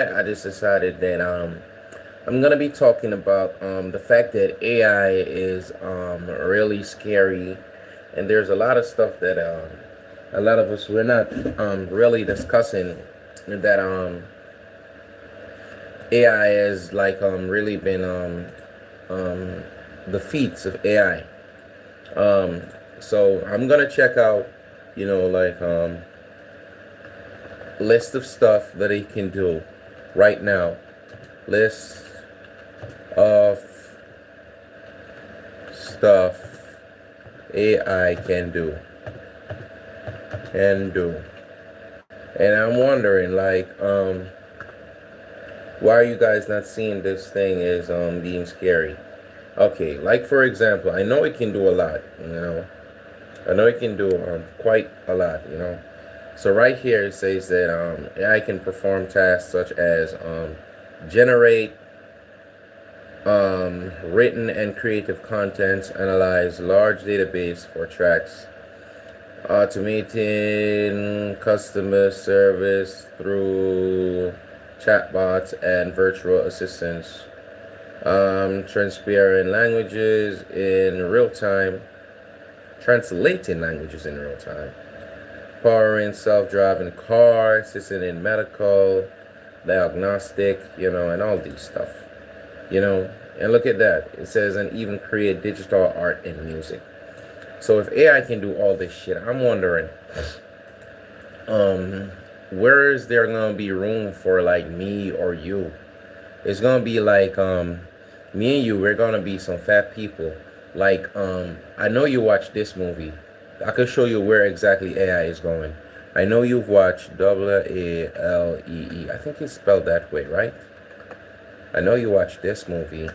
I just decided that I'm gonna be talking about the fact that AI is really scary, and there's a lot of stuff that a lot of us we're not really discussing that AI has like really been um the feats of AI. So I'm gonna check out, like list of stuff that he can do right now. List of stuff AI can do. And I'm wondering, like, why are you guys not seeing this thing as being scary? Okay, like for example, I know it can do a lot. I know it can do quite a lot. So right here it says that AI can perform tasks such as generate written and creative content, analyze large database for tracks, automating customer service through chatbots and virtual assistants, transparent languages in real time, translating languages in real time, powering self-driving car, assisting in medical, diagnostic, and all these stuff, you know. And look at that. It says, and even create digital art and music. So if AI can do all this shit, I'm wondering, um, where is there gonna be room for like me or you? It's gonna be like me and you. We're gonna be some fat people. Like I know you watched this movie. I could show you where exactly AI is going. I know you've watched WALEE. I think it's spelled that way, right? I know you watched this movie.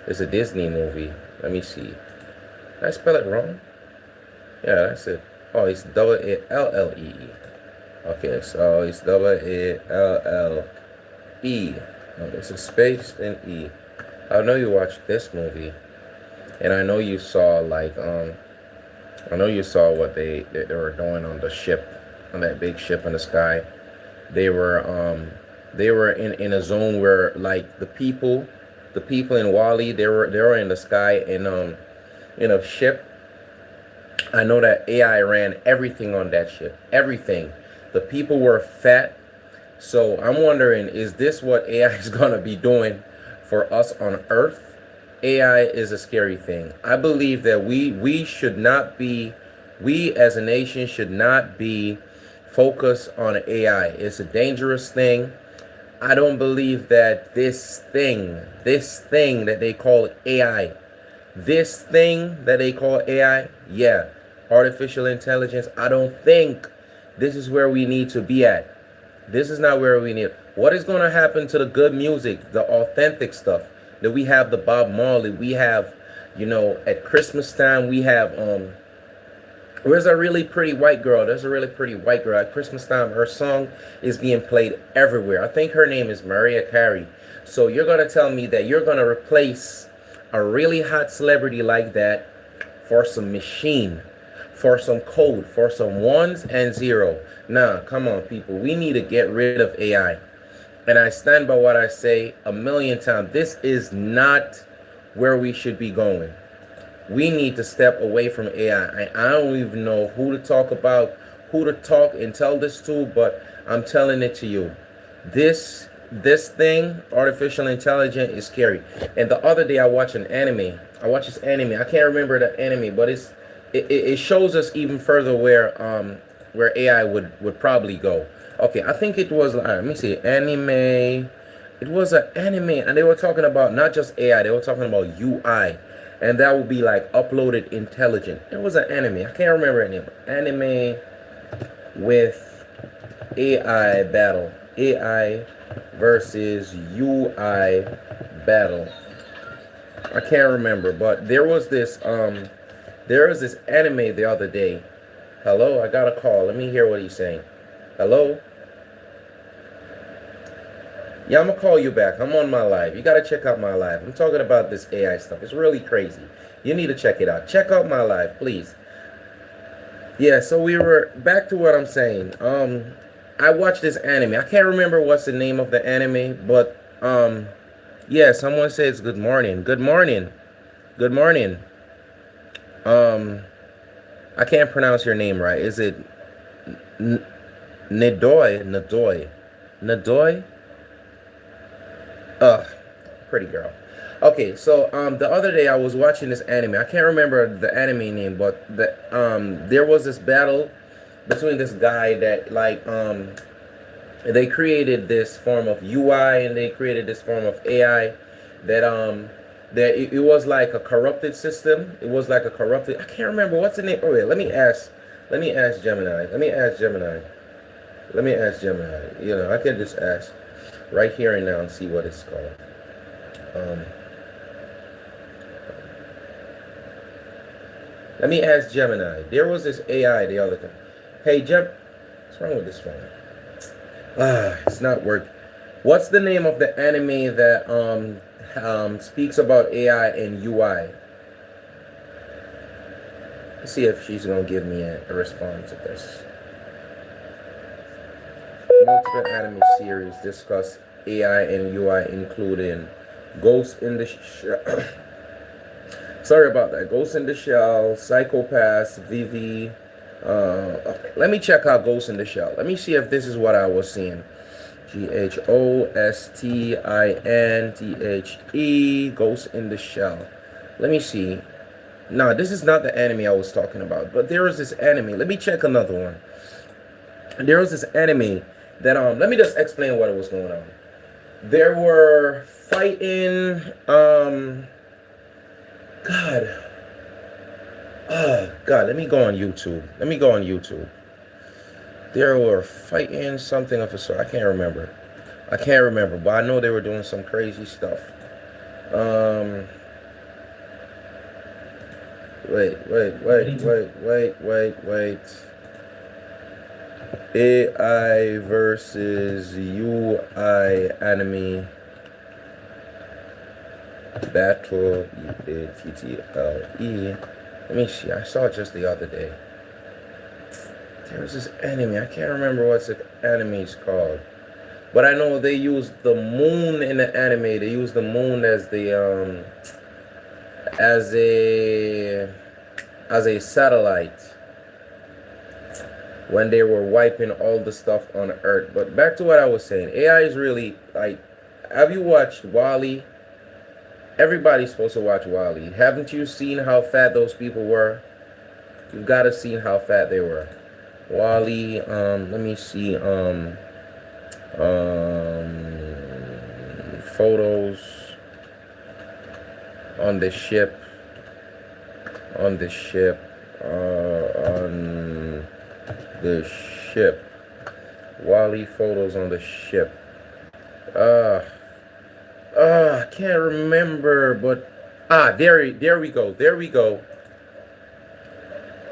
It's a Disney movie. Let me see. Did I spell it wrong? Yeah, that's it. Oh, it's WALLEE. Okay, so it's WALLE. No, there's a space and E. I know you watched this movie, and I know you saw I know you saw what they were doing on the ship, on that big ship in the sky. They were in a zone where like the people in Wally, they were in the sky in a ship. I know that AI ran everything on that ship. Everything. The people were fat. So I'm wondering, is this what AI is gonna be doing for us on Earth? AI is a scary thing. I believe that we should not be, we as a nation should not be focused on AI. It's a dangerous thing. I don't believe that this thing that they call AI, this thing that they call AI, yeah, artificial intelligence, I don't think this is where we need to be at. This is not where we need. What is going to happen to the good music, the authentic stuff that we have? The Bob Marley, we have, at Christmas time we have where's a really pretty white girl? There's a really pretty white girl at Christmas time. Her song is being played everywhere. I think her name is Mariah Carey. So you're gonna tell me that you're gonna replace a really hot celebrity like that for some machine, for some code, for some ones and zero? Nah, come on, people. We need to get rid of AI. And I stand by what I say a million times. This is not where we should be going. We need to step away from AI. I don't even know who to talk about, who to talk and tell this to, but I'm telling it to you. This thing, artificial intelligence, is scary. And the other day I watched an anime. I watched this anime. I can't remember the anime, but it shows us even further where AI would probably go. Okay, I think it was let me see, anime. It was an anime, and they were talking about not just AI, they were talking about UI, and that would be like uploaded intelligent. It was an anime. I can't remember any anime with AI battle, AI versus UI battle. I can't remember, but there was this anime the other day. Hello, I got a call. Let me hear what he's saying. Hello? Yeah, I'm gonna call you back. I'm on my live. You gotta check out my live. I'm talking about this AI stuff. It's really crazy. You need to check it out. Check out my live, please. Yeah, so we were back to what I'm saying. I watched this anime. I can't remember what's the name of the anime, but yeah, someone says good morning. Good morning. Good morning. Um, I can't pronounce your name right. Is it N- Nadoy? Nadoy? Nadoy? Ugh, pretty girl. Okay, so the other day I was watching this anime. I can't remember the anime name, but there was this battle between this guy that they created this form of UI and they created this form of AI that it was like a corrupted system. It was like a corrupted. I can't remember what's the name. Oh wait, let me ask. Let me ask Gemini. Let me ask Gemini. Let me ask Gemini. You know, I can just ask right here and now and see what it's called. Um, Let me ask Gemini. There was this AI the other time. Hey, what's wrong with this phone? It's not working. What's the name of the anime that speaks about AI and UI? Let's see if she's gonna give me a response to this. Multiple anime series discuss AI and UI, including Ghost in the Shell. Sorry about that. Ghost in the Shell, Psychopaths, Vivi. Let me check out Ghost in the Shell. Let me see if this is what I was seeing. GHOSTINTHE, Ghost in the Shell. Let me see. No, this is not the anime I was talking about. But there was this anime. Let me check another one. There was this anime that let me just explain what was going on. There were fighting God, let me go on YouTube. Let me go on YouTube. There were fighting something of a sort. I can't remember. I can't remember, but I know they were doing some crazy stuff. Wait. AI versus UI anime battle TTLE. Let me see. I saw it just the other day. There was this anime. I can't remember what the anime's called. But I know they used the moon in the anime. They used the moon as the as a satellite when they were wiping all the stuff on Earth. But back to what I was saying. AI is really like, have you watched WALL-E? Everybody's supposed to watch WALL-E. Haven't you seen how fat those people were? You've got to see how fat they were. WALL-E, let me see, photos on the ship, on the ship. WALL-E photos on the ship. I can't remember, but there we go. There we go.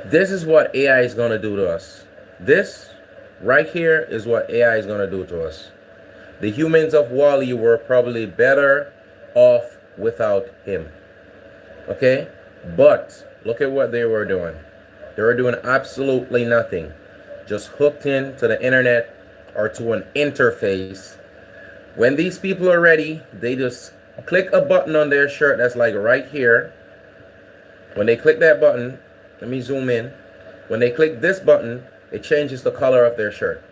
This is what AI is gonna do to us. This right here is what AI is gonna do to us. The humans of WALL-E were probably better off without him. Okay? But look at what they were doing. They were doing absolutely nothing. Just hooked into the internet or to an interface. When these people are ready, they just click a button on their shirt that's like right here. When they click that button, let me zoom in. When they click this button, it changes the color of their shirt.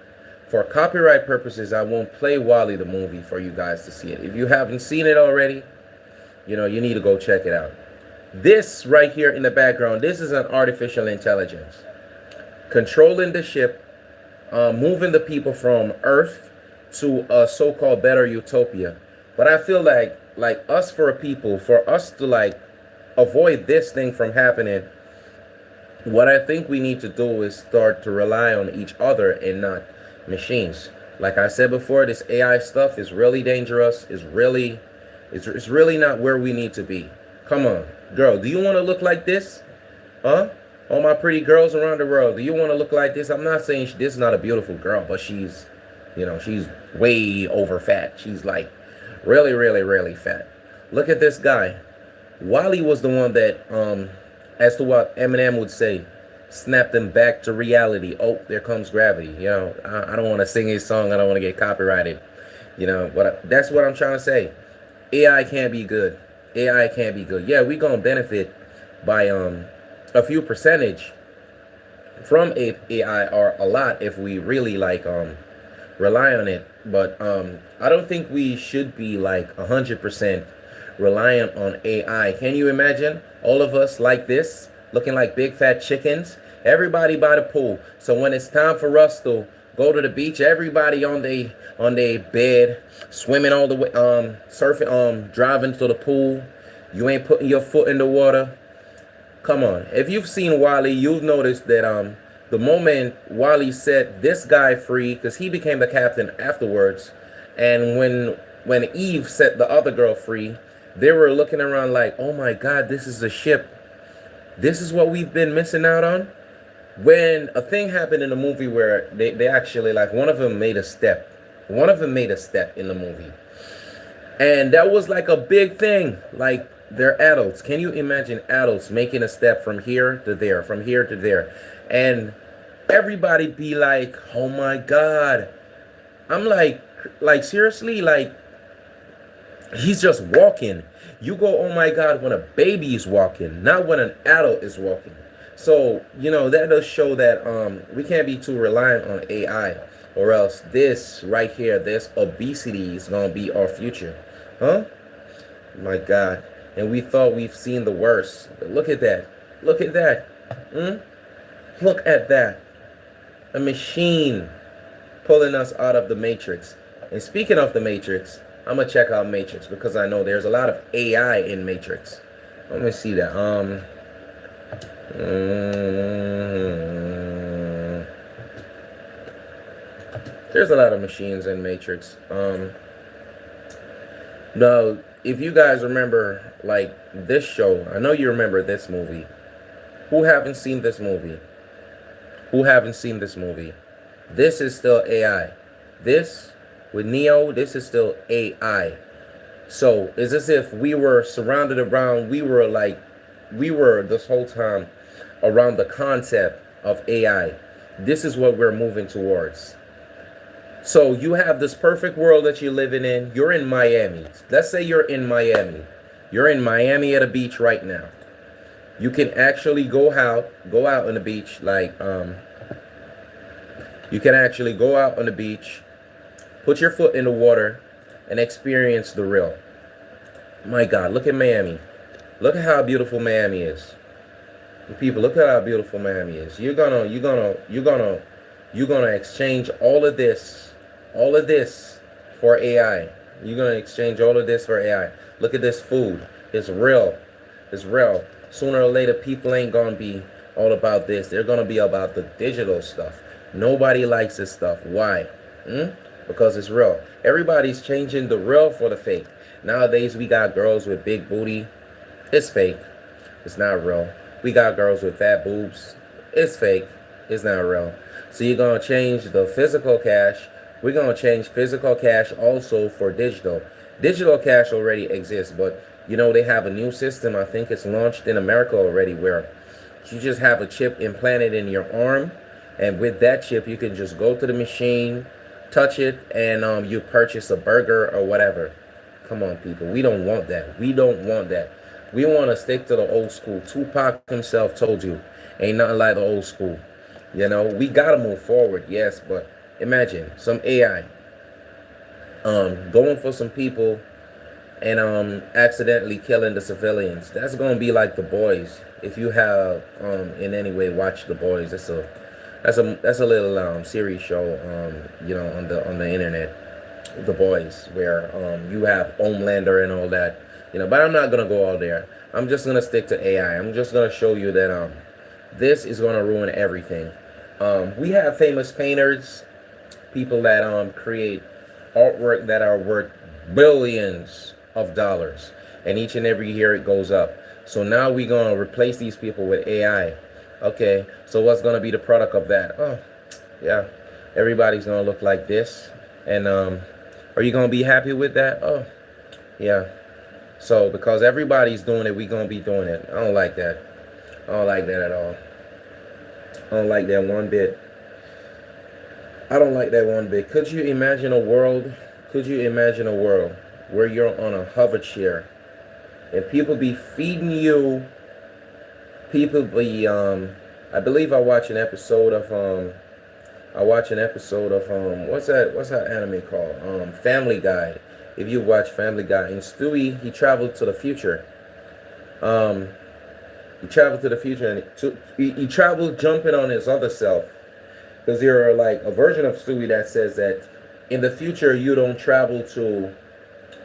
For copyright purposes, I won't play WALL-E the movie for you guys to see it. If you haven't seen it already, you know, you need to go check it out. This right here in the background, this is an artificial intelligence. Controlling the ship, moving the people from Earth to a so-called better utopia. But I feel like us for a people, for us to like avoid this thing from happening, what I think we need to do is start to rely on each other and not machines. Like I said before, this AI stuff is really dangerous. It's really not where we need to be. Come on, girl, do you want to look like this? Huh? All my pretty girls around the world, do you want to look like this? I'm not saying this is not a beautiful girl, but she's, you know, she's way over fat. She's like really, really, really fat. Look at this guy. WALL-E was the one that, as to what Eminem would say, snap them back to reality. Oh, there comes gravity. I don't want to sing a song. I don't want to get copyrighted. But that's what I'm trying to say. AI can't be good. AI can't be good. Yeah, we gonna benefit by a few percentage from AI, or a lot if we really like rely on it. But I don't think we should be like 100% reliant on AI. Can you imagine all of us like this, looking like big fat chickens? Everybody by the pool. So when it's time for us to go to the beach, everybody on their bed, swimming all the way, surfing, driving to the pool. You ain't putting your foot in the water. Come on. If you've seen Wally, you've noticed that the moment Wally set this guy free, because he became the captain afterwards, and when Eve set the other girl free, they were looking around like, oh my God, this is a ship. This is what we've been missing out on. When a thing happened in the movie where they actually, like, one of them made a step. One of them made a step in the movie. And that was like a big thing. Like, they're adults. Can you imagine adults making a step from here to there, from here to there? And everybody be like, oh my God. I'm like seriously, like, he's just walking. You go, oh my God, when a baby is walking, not when an adult is walking. So, that does show that we can't be too reliant on AI, or else this right here, this obesity is going to be our future. Huh? My God. And we thought we've seen the worst. But look at that. Look at that. Look at that. A machine pulling us out of the Matrix. And speaking of the Matrix, I'm going to check out Matrix because I know there's a lot of AI in Matrix. Let me see that. There's a lot of machines in Matrix. Now, if you guys remember, like, this show, I know you remember this movie. Who haven't seen this movie? Who haven't seen this movie? This is still AI. This, with Neo, this is still AI. So, it's as if we were surrounded around, we were this whole time around the concept of AI. This is what we're moving towards. So you have this perfect world that you're living in. You're in Miami. Let's say you're in Miami. You're in Miami at a beach right now. You can actually go out on the beach. Like, you can actually go out on the beach, put your foot in the water, and experience the real. My God, look at Miami. Look at how beautiful Miami is. People, look at how beautiful Miami is. You're gonna exchange all of this for AI. You're gonna exchange all of this for AI. Look at this food. It's real. It's real. Sooner or later, people ain't gonna be all about this. They're gonna be about the digital stuff. Nobody likes this stuff. Why? Because it's real. Everybody's changing the real for the fake. Nowadays, we got girls with big booty. It's fake. It's not real. We got girls with fat boobs. It's fake. It's not real. So you're going to change the physical cash. We're going to change physical cash also for digital. Digital cash already exists, but they have a new system. I think it's launched in America already, where you just have a chip implanted in your arm, and with that chip you can just go to the machine, touch it, and you purchase a burger or whatever. Come on, people. We don't want that. We don't want that. We want to stick to the old school. Tupac himself told you, ain't nothing like the old school. We got to move forward, yes, but imagine some AI going for some people and accidentally killing the civilians. That's going to be like The Boys. If you have in any way watched The Boys, that's a little series show on the internet, The Boys, where you have Homelander and all that. But I'm not gonna go all there. I'm just gonna stick to AI. I'm just gonna show you that this is gonna ruin everything. We have famous painters, people that create artwork that are worth billions of dollars, and each and every year it goes up. So now we're gonna replace these people with AI. Okay, so what's gonna be the product of that? Oh, yeah, everybody's gonna look like this, and are you gonna be happy with that? Oh, yeah. So because everybody's doing it, we're gonna be doing it. I don't like that. I don't like that at all. I don't like that one bit. I don't like that one bit. Could you imagine a world? Could you imagine a world where you're on a hover chair and people be feeding you? People be I believe I watch an episode of what's that anime called? Family Guy. If you watch Family Guy, and Stewie, he traveled to the future. Um, he traveled to the future and he traveled jumping on his other self. Because there are like a version of Stewie that says that in the future you don't travel to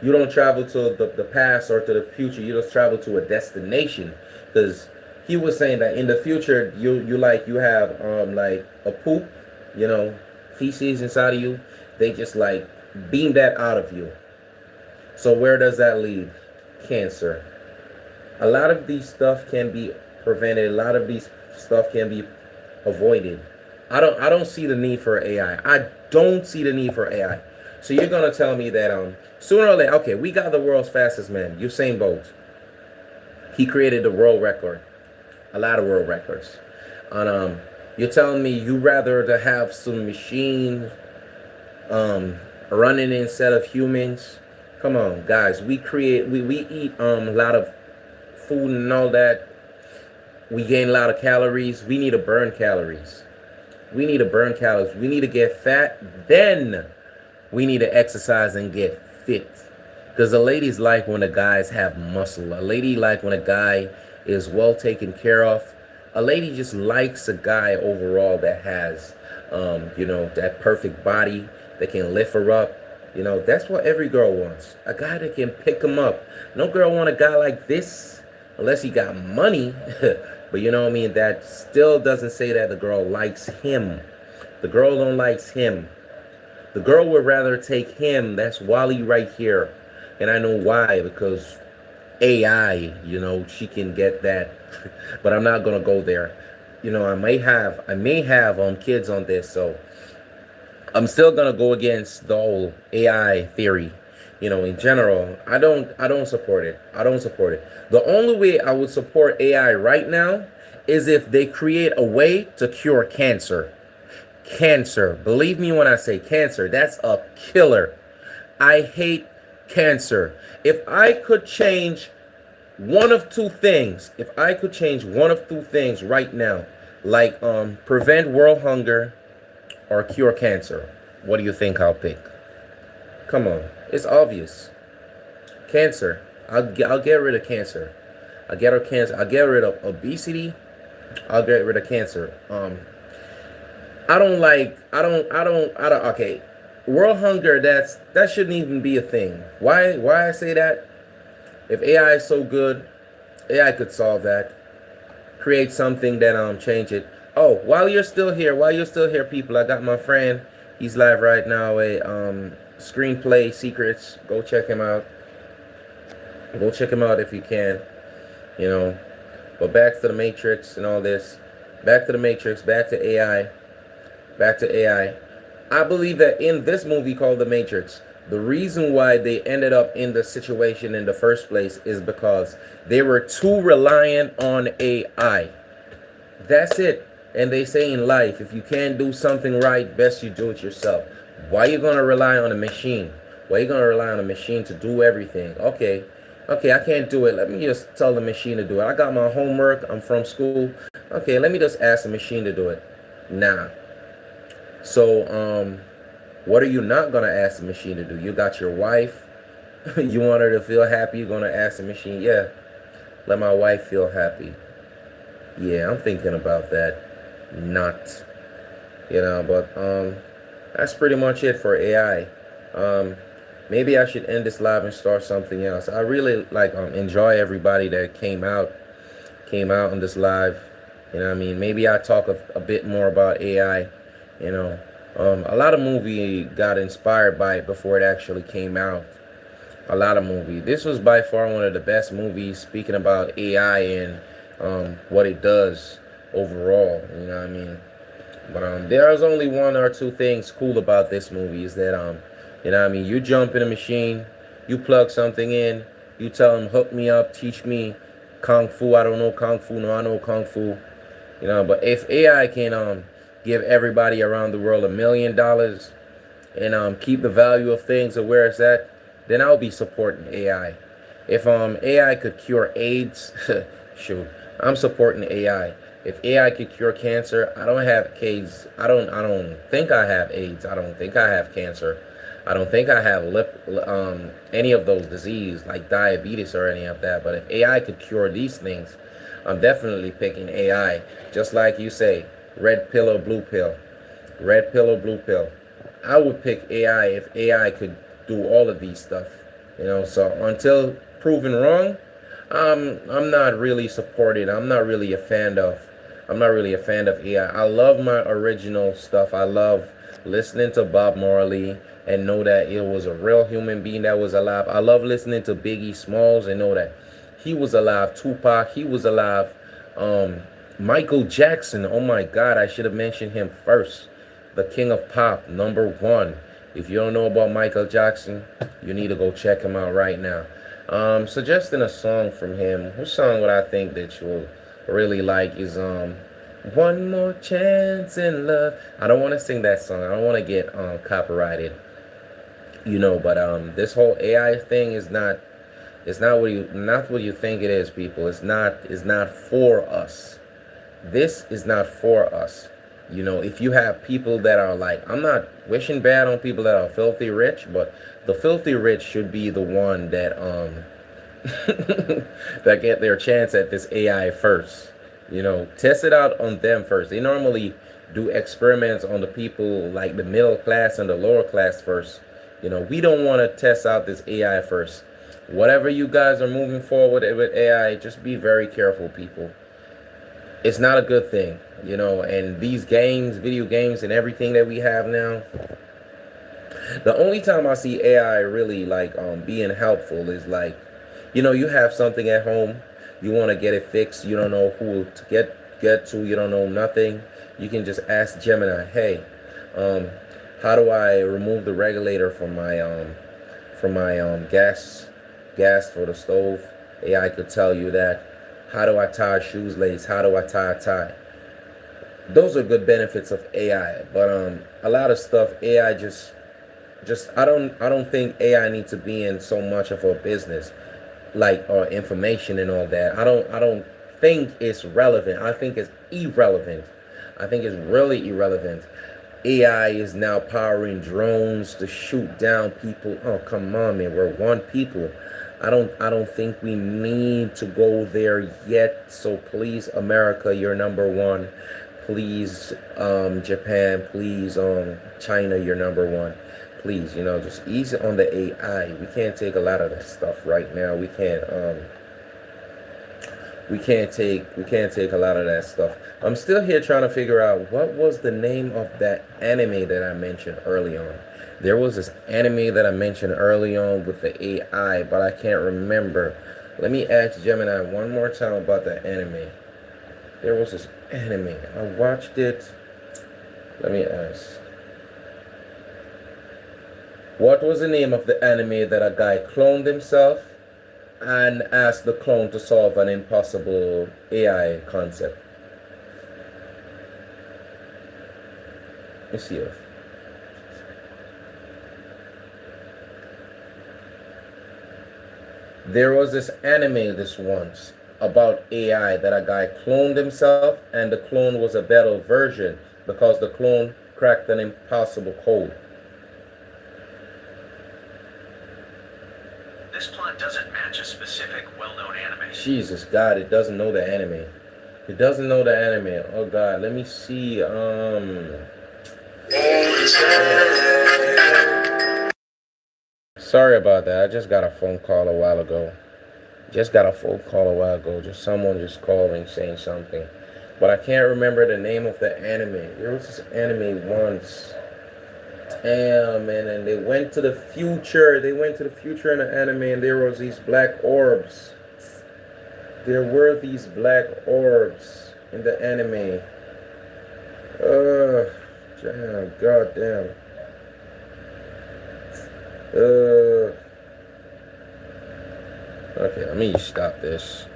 the past or to the future. You just travel to a destination. Because he was saying that in the future you have like a poop, you know, feces inside of you. They just like beam that out of you. So where does that lead? Cancer. A lot of these stuff can be prevented. A lot of these stuff can be avoided. I don't see the need for AI. I don't see the need for AI. So you're gonna tell me that sooner or later, okay, we got the world's fastest man, Usain Bolt. He created the world record, a lot of world records. And you're telling me you rather to have some machine running instead of humans? Come on, guys. We eat a lot of food and all that. We gain a lot of calories. We need to burn calories. We need to burn calories. We need to get fat. Then we need to exercise and get fit. Because the ladies like when the guys have muscle. A lady like when a guy is well taken care of. A lady just likes a guy overall that has, that perfect body that can lift her up. You know, that's what every girl wants. A guy that can pick him up. No girl want a guy like this unless he got money. But you know what I mean? That still doesn't say that the girl likes him. The girl don't likes him. The girl would rather take him. That's Wally right here. And I know why, because AI, she can get that. But I'm not gonna go there. I may have kids on this, so I'm still gonna go against the whole AI theory. In general, I don't support it. I don't support it. The only way I would support AI right now is if they create a way to cure cancer. Cancer. Believe me when I say cancer, that's a killer. I hate cancer. If I could change one of two things, right now, like prevent world hunger or cure cancer, what do you think I'll pick? Come on, it's obvious. Cancer. I'll get rid of cancer. I'll get rid of obesity. I'll get rid of cancer. Okay. World hunger, that shouldn't even be a thing. Why I say that? If AI is so good, AI could solve that. Create something that change it. Oh, while you're still here, people, I got my friend. He's live right now. Screenplay Secrets. Go check him out. Go check him out if you can. But back to the Matrix and all this. Back to the Matrix. Back to AI. Back to AI. I believe that in this movie called The Matrix, the reason why they ended up in the situation in the first place is because they were too reliant on AI. That's it. And they say in life, if you can't do something right, best you do it yourself. Why are you going to rely on a machine? Why are you going to rely on a machine to do everything? Okay, I can't do it. Let me just tell the machine to do it. I got my homework. I'm from school. Okay, let me just ask the machine to do it. Nah. So, what are you not going to ask the machine to do? You got your wife. You want her to feel happy. You're going to ask the machine, yeah, let my wife feel happy. Yeah, I'm thinking about that. Not. But that's pretty much it for AI. Maybe I should end this live and start something else. I really enjoy everybody that came out on this live. Maybe I talk a bit more about AI. A lot of movie got inspired by it before it actually came out. A lot of movie. This was by far one of the best movies speaking about AI and what it does overall. But there's only one or two things cool about this movie is that you jump in a machine, you plug something in, you tell them hook me up, teach me kung fu. I don't know kung fu, no, I know kung fu. You know, but if AI can give everybody around the world $1 million and keep the value of things at where it's at, then I'll be supporting AI. If AI could cure AIDS, shoot, I'm supporting AI. If AI could cure cancer, I don't have AIDS. I don't think I have AIDS. I don't think I have cancer. I don't think I have any of those diseases like diabetes or any of that. But if AI could cure these things, I'm definitely picking AI. Just like you say, red pill or blue pill. Red pill or blue pill. I would pick AI if AI could do all of these stuff. You know, so until proven wrong, I'm not really supported. I'm not really a fan of AI. I love my original stuff. I love listening to Bob Marley and know that it was a real human being that was alive. I love listening to Biggie Smalls and know that he was alive. Tupac, he was alive. Um, Michael Jackson, oh my God, I should have mentioned him first. The king of pop, number one. If you don't know about Michael Jackson, you need to go check him out right now. Suggesting a song from him. What song would I think that you'll really like is One More Chance in Love. I don't want to sing that song. I don't want to get copyrighted. You know, but this whole AI thing is not, it's not what you think it is, people. It's not for us. This is not for us. You know, if you have people that are like, I'm not wishing bad on people that are filthy rich, but the filthy rich should be the one that that get their chance at this AI first. You know, test it out on them first. They normally do experiments on the people like the middle class and the lower class first. You know, we don't want to test out this AI first. Whatever you guys are moving forward with AI, just be very careful, people. It's not a good thing, you know. And these games, video games, and everything that we have now, the only time I see AI really like being helpful is like, you know, you have something at home, you want to get it fixed, you don't know who to get to, you don't know nothing. You can just ask Gemini, hey, um, how do I remove the regulator from my gas for the stove? AI could tell you that. How do I tie a shoes lace? How do I tie a tie? Those are good benefits of AI, but a lot of stuff AI just I don't think AI needs to be in so much of a business like information and all that. I don't think it's relevant. I think it's irrelevant. I think it's really irrelevant. AI is now powering drones to shoot down people. Oh, come on, man. We're one people. I don't think we need to go there yet. So please, America, you're number one. Please, Japan, please, China, you're number one. Please, you know, just ease it on the AI. We can't take a lot of that stuff right now. We can't take a lot of that stuff. I'm still here trying to figure out what was the name of that anime that I mentioned early on. There was this anime that I mentioned early on with the AI, but I can't remember. Let me ask Gemini one more time about that anime. There was this anime. I watched it. Let me ask. What was the name of the anime that a guy cloned himself and asked the clone to solve an impossible AI concept? Let me see if there was this anime this once about AI that a guy cloned himself and the clone was a better version because the clone cracked an impossible code. This plot doesn't match a specific well-known anime. Jesus God, it doesn't know the anime. It doesn't know the anime. Oh God, let me see. Sorry about that. I just got a phone call a while ago. Just got a phone call a while ago. Just someone just calling saying something. But I can't remember the name of the anime. There was this anime once. Damn, man. And they went to the future. They went to the future in the anime and there was these black orbs. There were these black orbs in the anime. Damn, god damn. Okay, let me stop this.